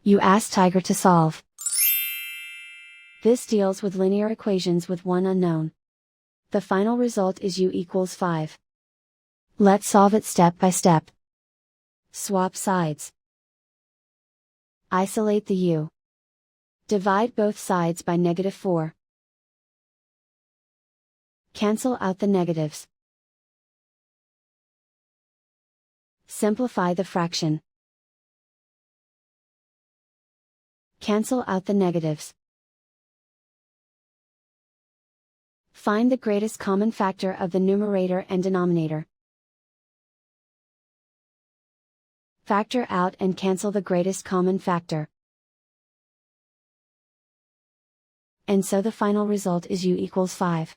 You ask Tiger to solve. This deals with linear equations with one unknown. The final result is u equals 5. Let's solve it step by step. Swap sides. Isolate the u. Divide both sides by -4. Cancel out the negatives. Simplify the fraction. Cancel out the negatives. Find the greatest common factor of the numerator and denominator. Factor out and cancel the greatest common factor. And so the final result is u equals 5.